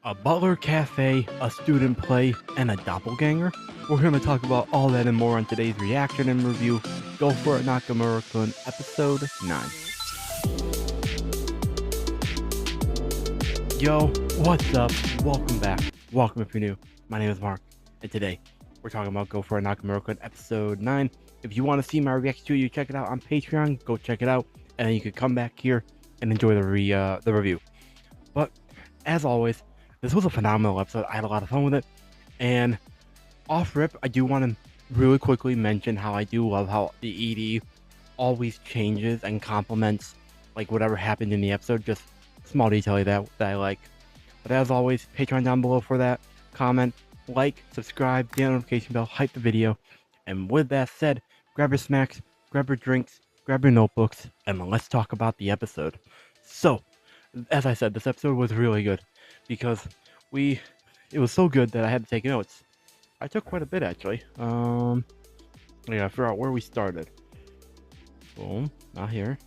A butler cafe, a student play, and a doppelganger? We're going to talk about all that and more on today's reaction and review. Go for it, Nakamura-Kun, episode 9. Yo, what's up? Welcome back. Welcome if you're new. My name is Mark, and today we're talking about Go for it, Nakamura-Kun, episode 9. If you want to see my reaction to it, you check it out on Patreon. Go check it out, and then you can come back here and enjoy the review. But as always, this was a phenomenal episode. I had a lot of fun with it. And off rip, I do want to really quickly mention how I do love how the ED always changes and complements like whatever happened in the episode. Just small detail that I like. But as always, Patreon down below for that. Comment, like, subscribe, get a notification bell, hype the video. And with that said, grab your snacks, grab your drinks, grab your notebooks, and let's talk about the episode. So, as I said, this episode was really good because it was so good that I had to take notes. I took quite a bit actually. I gotta figure out where we started. Boom, not here.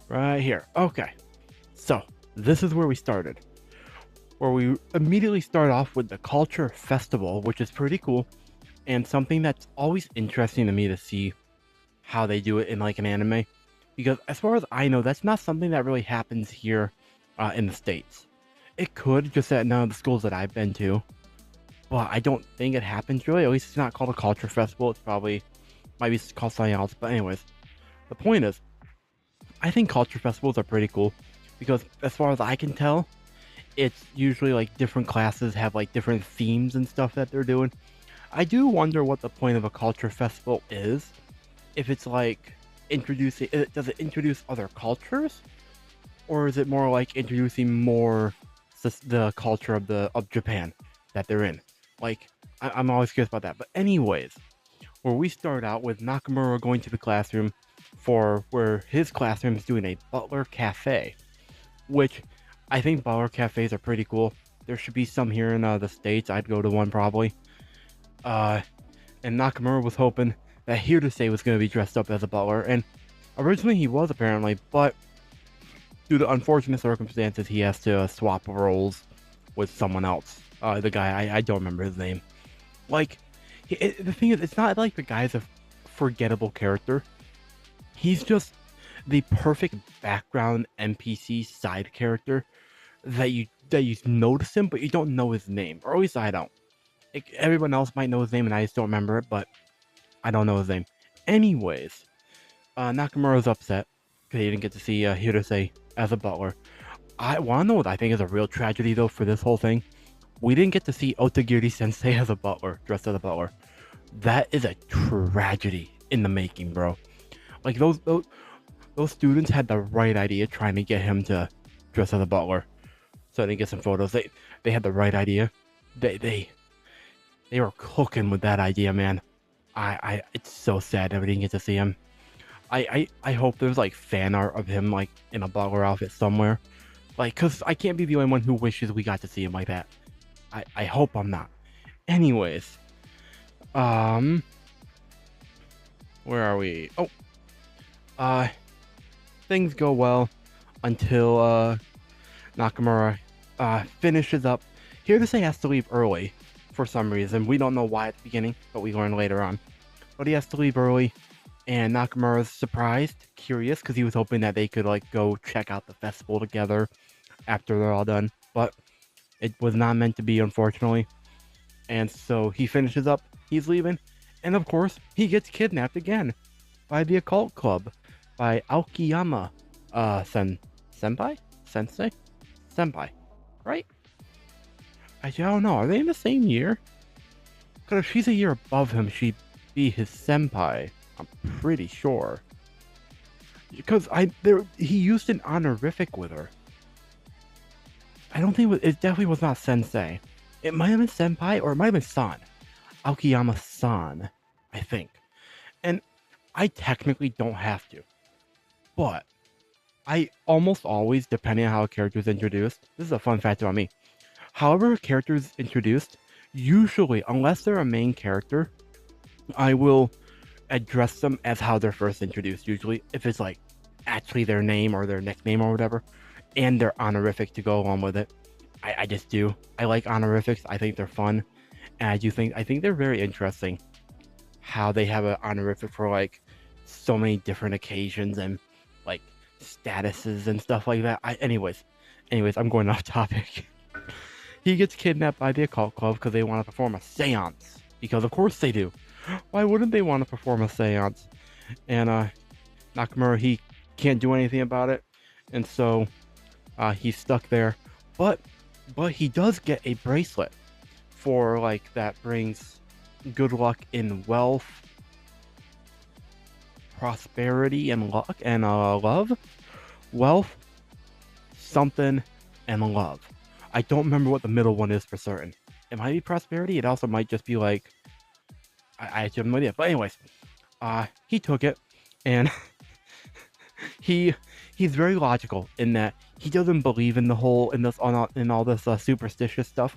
Right here. Okay. So, this is where we started. Where we immediately start off with the Culture Festival, which is pretty cool. And something that's always interesting to me to see how they do it in like an anime. Because as far as I know, that's not something that really happens here in the States. It could, just at none of the schools that I've been to. But I don't think it happens really. At least it's not called a culture festival. It's probably, might be called something else. But anyways, the point is, I think culture festivals are pretty cool. Because as far as I can tell, it's usually like different classes have like different themes and stuff that they're doing. I do wonder what the point of a culture festival is. If it's like introducing, does it introduce other cultures, or is it more like introducing more the culture of Japan that they're in? Like, I'm always curious about that. But anyways, where we start out with Nakamura going to the classroom for where his classroom is doing a butler cafe, which I think butler cafes are pretty cool. There should be some here in the States. I'd go to one probably. And Nakamura was hoping that Hirose was going to be dressed up as a butler, and originally he was apparently, but due to unfortunate circumstances, he has to swap roles with someone else. The guy, I don't remember his name. Like, the thing is, it's not like the guy's a forgettable character. He's just the perfect background NPC side character that you notice him, but you don't know his name, or at least I don't. Everyone else might know his name, and I just don't remember it, but I don't know his name. Anyways, Nakamura's upset because he didn't get to see Hirose as a butler. I want to know what I think is a real tragedy, though, for this whole thing. We didn't get to see Otagiri-sensei as a butler, dressed as a butler. That is a tragedy in the making, bro. Like, those students had the right idea trying to get him to dress as a butler. So I didn't get some photos. They had the right idea. They were cooking with that idea, man. It's so sad that we didn't get to see him. I hope there's like fan art of him like in a butler outfit somewhere. Like, cause I can't be the only one who wishes we got to see him like that. I hope I'm not. Anyways. Where are we? Oh. Things go well until Nakamura finishes up. Hirose has to leave early for some reason. We don't know why at the beginning, but we learn later on. But he has to leave early, and Nakamura's surprised, curious, because he was hoping that they could like go check out the festival together after they're all done. But it was not meant to be, unfortunately. And so he finishes up, he's leaving, and of course, he gets kidnapped again by the occult club, by Aokiyama Senpai? Sensei? Senpai, right? I don't know, are they in the same year? Because if she's a year above him, she'd be his senpai. I'm pretty sure. Because he used an honorific with her. I don't think it definitely was not sensei. It might have been senpai, or it might have been san. Aokiyama-san, I think. And I technically don't have to. But I almost always, depending on how a character is introduced, this is a fun fact about me. However a character is introduced, usually, unless they're a main character, I will address them as how they're first introduced, usually. If it's like actually their name or their nickname or whatever. and they're honorific to go along with it. I just do. I like honorifics. I think they're fun, and I think they're very interesting. How they have an honorific for like so many different occasions and like statuses and stuff like that. Anyways, I'm going off topic. He gets kidnapped by the occult club because they want to perform a seance. Because of course they do. Why wouldn't they want to perform a seance? And Nakamura, he can't do anything about it, and so he's stuck there. But he does get a bracelet for like that brings good luck in wealth, prosperity, and luck, and love. Wealth, something, and love. I don't remember what the middle one is for certain. It might be prosperity. It also might just be like I have no idea. But anyways, he took it, and he's very logical in that he doesn't believe in the whole in all this superstitious stuff,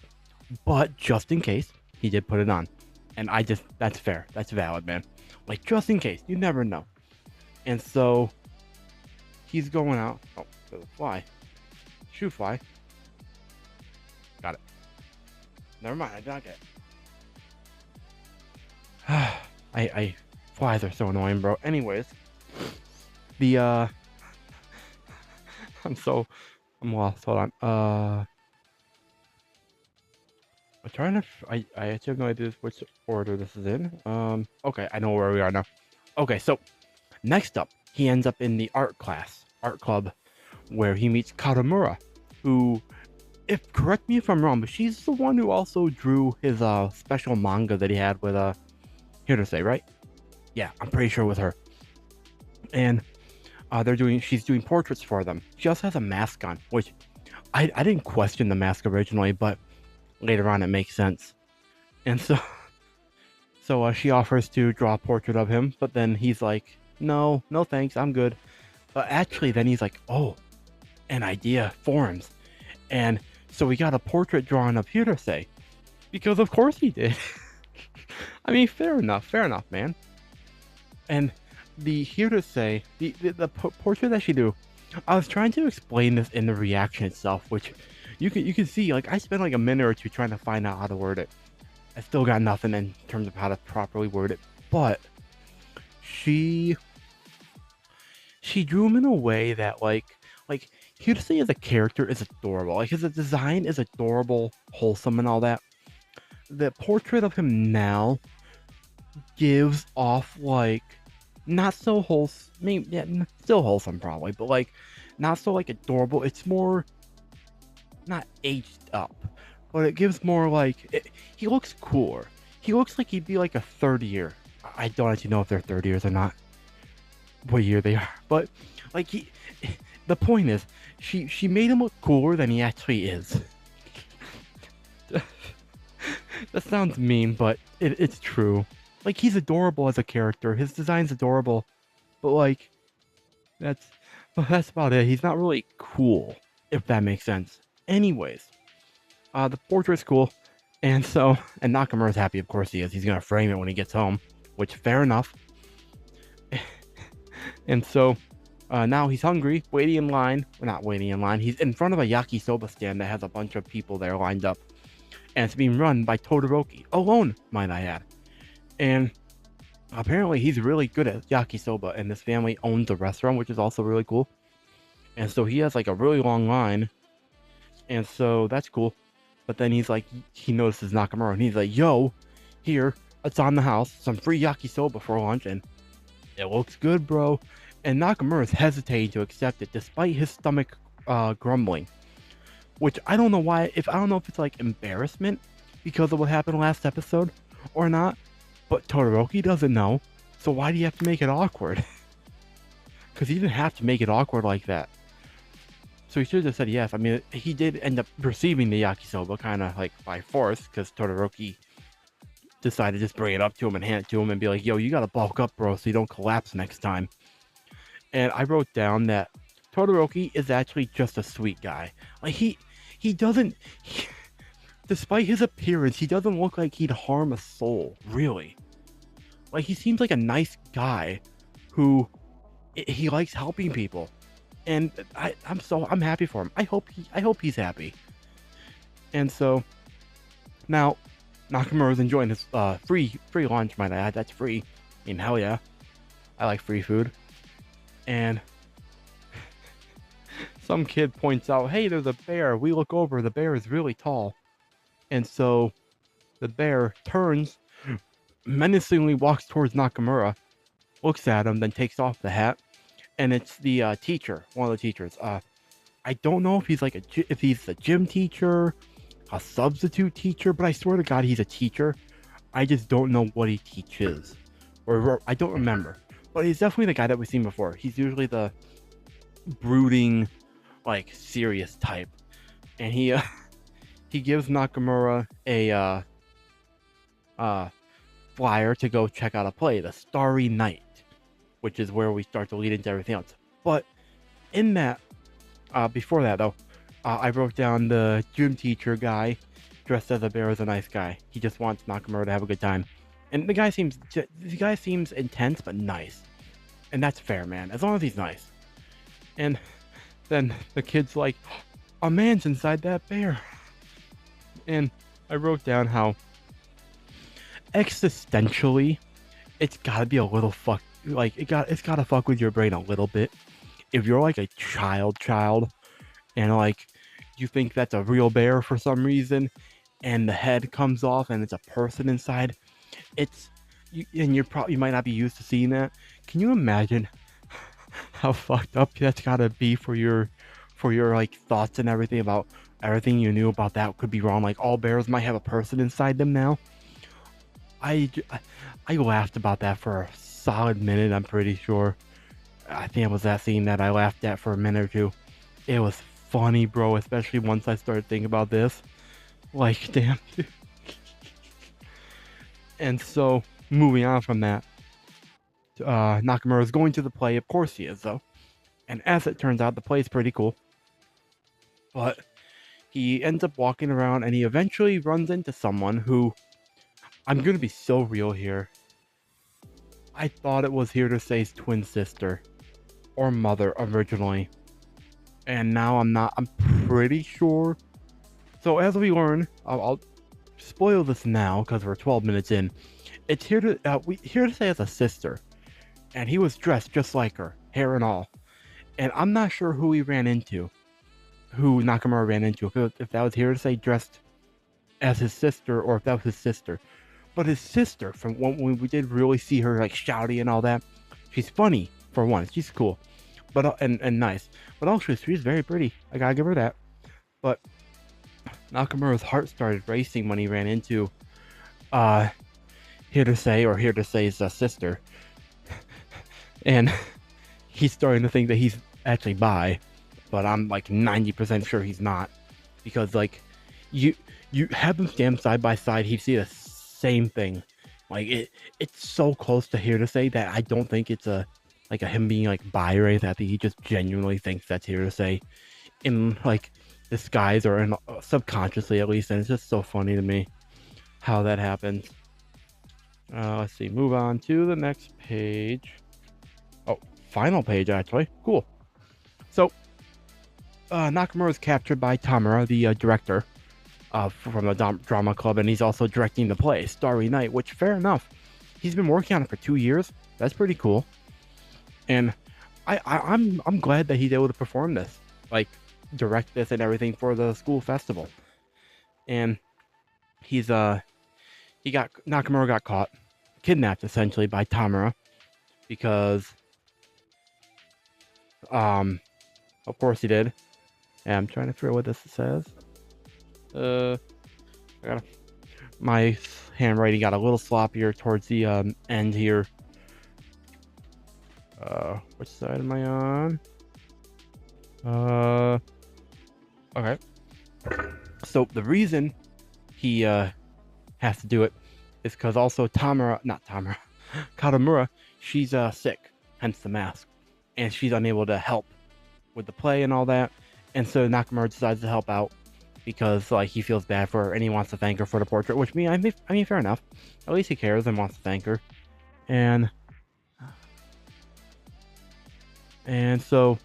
but just in case, he did put it on, and that's fair, that's valid, man. Like just in case, you never know. And so he's going out. Oh, there's a fly. Shoe fly. Got it. Never mind, I did not get it. Flies are so annoying, bro. Anyways, the I'm lost. Hold on. I'm trying to. I actually have no idea which order this is in. Okay, I know where we are now. Okay, so next up, he ends up in the art club, where he meets Katamura, who, correct me if I'm wrong, but she's the one who also drew his special manga that he had with Hirose, right? Yeah, I'm pretty sure with her. And she's doing portraits for them. She also has a mask on, which I didn't question the mask originally, but later on it makes sense. And so she offers to draw a portrait of him, but then he's like, no thanks, I'm good. But actually then he's like, oh, an idea forms. And so we got a portrait drawn of Hirose, because of course he did. I mean, fair enough, man. And the Hirose, the portrait that she drew, I was trying to explain this in the reaction itself, which you can see, like, I spent like a minute or two trying to find out how to word it. I still got nothing in terms of how to properly word it, but she drew him in a way that like Hirose as a character is adorable. Like his design is adorable, wholesome, and all that. The portrait of him now gives off like not so wholesome, maybe, yeah, still wholesome probably, but like not so like adorable. It's more not aged up, but it gives more like he looks cooler. He looks like he'd be like a third year. I don't actually know if they're third years or not, what year they are, but like the point is she made him look cooler than he actually is. That sounds mean, but it's true. Like, he's adorable as a character. His design's adorable, but like that's about it. He's not really cool, if that makes sense. Anyways, the portrait's cool, and Nakamura's happy. Of course he is. He's gonna frame it when he gets home, which fair enough. And so now he's hungry, waiting in line. Well, not waiting in line. He's in front of a yakisoba stand that has a bunch of people there lined up, and it's being run by Todoroki alone, might I add. And apparently he's really good at yakisoba, and this family owns a restaurant, which is also really cool. And so he has like a really long line, and so that's cool. But then he's like, he notices Nakamura, and he's like, yo, here, it's on the house, some free yakisoba for lunch, and it looks good, bro. And Nakamura is hesitating to accept it despite his stomach grumbling, which I don't know why. I don't know if it's like embarrassment because of what happened last episode or not. But Todoroki doesn't know, so why do you have to make it awkward? Because he didn't have to make it awkward like that. So he should have said yes. I mean, he did end up receiving the yakisoba kind of like by force, because Todoroki decided to just bring it up to him and hand it to him and be like, yo, you gotta bulk up, bro, so you don't collapse next time. And I wrote down that Todoroki is actually just a sweet guy. Like, he doesn't... despite his appearance, he doesn't look like he'd harm a soul, really. Like, he seems like a nice guy who he likes helping people. and I'm happy for him. I hope he's happy. And so now Nakamura's enjoying his free lunch, might I add. That's free. I mean, hell yeah, I like free food. And some kid points out, hey, there's a bear. We look over, the bear is really tall. And so the bear turns, menacingly walks towards Nakamura, looks at him, then takes off the hat. And it's the teacher, one of the teachers. I don't know if he's like if he's a gym teacher, a substitute teacher, but I swear to God he's a teacher. I just don't know what he teaches, or I don't remember. But he's definitely the guy that we've seen before. He's usually the brooding, like serious type, and he he gives Nakamura a flyer to go check out a play, the Starry Night, which is where we start to lead into everything else. But in that, before that though, I wrote down the gym teacher guy dressed as a bear is a nice guy. He just wants Nakamura to have a good time, and the guy seems intense but nice, and that's fair, man. As long as he's nice. And then the kid's like, a man's inside that bear. And I wrote down how existentially it's gotta be a little it's gotta fuck with your brain a little bit. If you're like a child and like you think that's a real bear for some reason, and the head comes off and it's a person inside, you might not be used to seeing that. Can you imagine how fucked up that's gotta be for your like thoughts and everything about everything you knew about that could be wrong? Like all bears might have a person inside them now. I laughed about that for a solid minute. I'm pretty sure. I think it was that scene that I laughed at for a minute or two. It was funny, bro, especially once I started thinking about this. Like, damn. And so, moving on from that, Nakamura is going to the play. Of course he is, though. And as it turns out, the play is pretty cool. But he ends up walking around, and he eventually runs into someone who, I'm going to be so real here. I thought it was Hirosei's twin sister or mother originally. And now I'm not. I'm pretty sure. So as we learn, I'll spoil this now because we're 12 minutes in. It's Hirosei has a sister, and he was dressed just like her, hair and all. And I'm not sure who Nakamura ran into, if that was Hirosei dressed as his sister or if that was his sister. But his sister, from when we did really see her like shouty and all that, she's funny for one. She's cool, but and nice. But also she's very pretty. I gotta give her that. But Nakamura's heart started racing when he ran into Hirosei's sister, and he's starting to think that he's actually bi, but I'm like 90% sure he's not, because like you have them stand side by side, he'd see the same thing. Like it's so close to Hirosei that I don't think it's a him being like bi or anything. I think he just genuinely thinks that's Hirosei in like disguise or in subconsciously at least, and it's just so funny to me how that happens. Let's see, move on to the next page. Oh, final page actually. Cool. So Nakamura is captured by Tamura, the director from the drama club, and he's also directing the play Starry Night, which fair enough. He's been working on it for 2 years. That's pretty cool. And I'm glad that he's able to perform this, like direct this and everything for the school festival. And Nakamura got caught, kidnapped essentially by Tamura, because of course he did. And I'm trying to figure out what this says. My handwriting got a little sloppier towards the end here. Which side am I on? Okay. So the reason he has to do it is because also Katamura, she's sick, hence the mask, and she's unable to help with the play and all that. And so Nakamura decides to help out because like he feels bad for her and he wants to thank her for the portrait, which I mean fair enough. At least he cares and wants to thank her. And so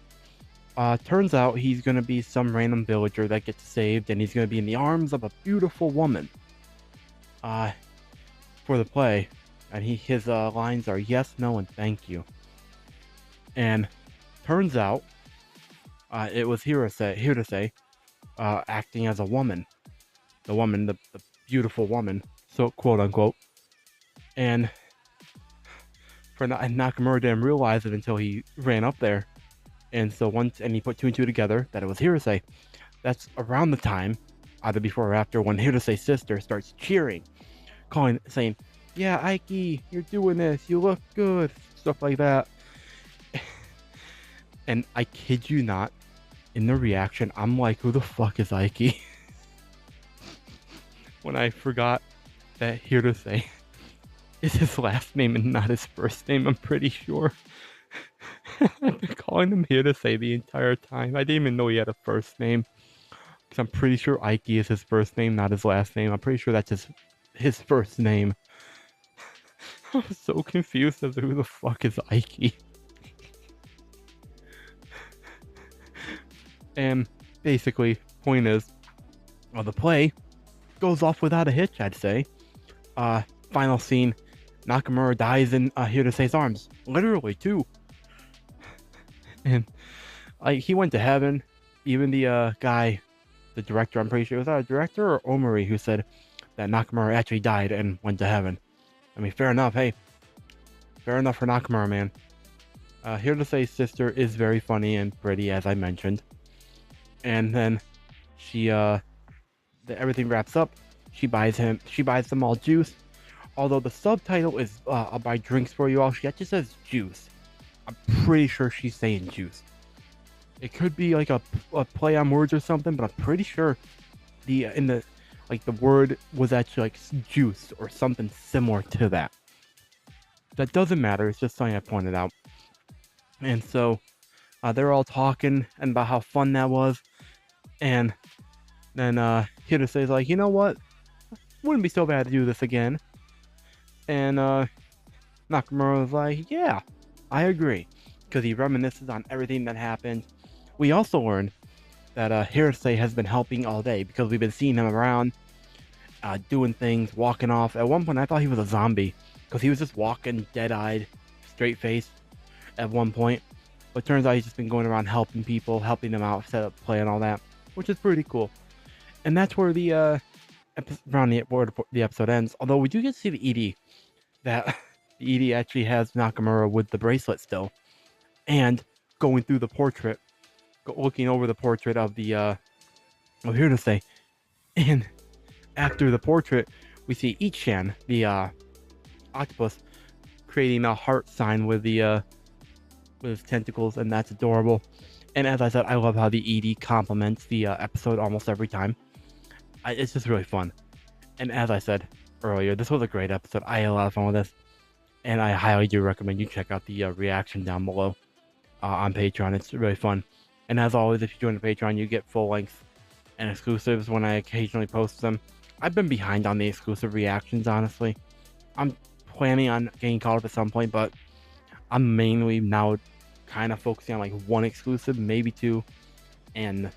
Turns out he's gonna be some random villager that gets saved, and he's gonna be in the arms of a beautiful woman. Uh, for the play, and his lines are yes, no, and thank you. And turns out, it was Hirose, acting as a woman, the beautiful woman, so quote unquote. And Nakamura didn't realize it until he ran up there, and so he put two and two together that it was Hirose. That's around the time, either before or after, when Hirose's sister starts cheering, saying, "Yeah, Aiki, you're doing this. You look good," stuff like that. And I kid you not, in the reaction, I'm like, "Who the fuck is Aiki?" When I forgot that Hirose is his last name and not his first name, I'm pretty sure. I've been calling him Hirose the entire time. I didn't even know he had a first name. Because I'm pretty sure Aiki is his first name, not his last name. I'm pretty sure that's his first name. I was so confused as to who the fuck is Aiki. And basically, point is, the play goes off without a hitch, I'd say. Final scene, Nakamura dies in Hirose's arms. Literally, too. And he went to heaven. Even the guy, the director, I'm pretty sure, was that a director or Omori who said that Nakamura actually died and went to heaven? I mean, fair enough. Hey, fair enough for Nakamura, man. Hirose's sister is very funny and pretty, as I mentioned. And then everything wraps up. She buys them all juice. Although the subtitle is "I'll buy drinks for you all," she actually says juice. I'm pretty sure she's saying juice. It could be like a play on words or something, but I'm pretty sure the word was actually like juice or something similar to that. That doesn't matter. It's just something I pointed out. And so they're all talking and about how fun that was. And then Hirose's like, "You know what? Wouldn't be so bad to do this again." And Nakamura was like, "Yeah, I agree." Because he reminisces on everything that happened. We also learned that Hirose has been helping all day because we've been seeing him around, doing things, walking off. At one point, I thought he was a zombie because he was just walking dead-eyed, straight-faced at one point. But turns out he's just been going around helping people, helping them out, set up play and all that, which is pretty cool. And that's where the episode ends. Although we do get to see the ED, that the ED actually has Nakamura with the bracelet still, and going through the portrait, looking over the portrait of Hirose. And after the portrait, we see Ichan, the octopus, creating a heart sign with his tentacles, and that's adorable. And as I said, I love how the ED complements the episode almost every time. It's just really fun. And as I said earlier, this was a great episode. I had a lot of fun with this, and I highly do recommend you check out the reaction down below on Patreon. It's really fun. And as always, if you join the Patreon, you get full length and exclusives when I occasionally post them. I've been behind on the exclusive reactions, honestly. I'm planning on getting caught up at some point, but I'm mainly now kind of focusing on like one exclusive, maybe two, and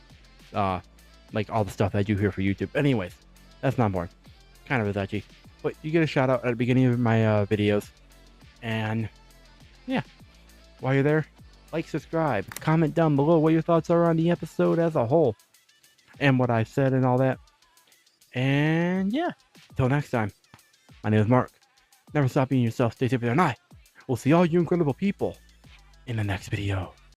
like all the stuff that I do here for YouTube. Anyways, that's not important. Kind of is edgy, but you get a shout out at the beginning of my videos. And yeah, while you're there, like, subscribe, comment down below what your thoughts are on the episode as a whole and what I said and all that. And yeah, until next time, my name is Mark. Never stop being yourself, stay safe, and I will see all you incredible people in the next video.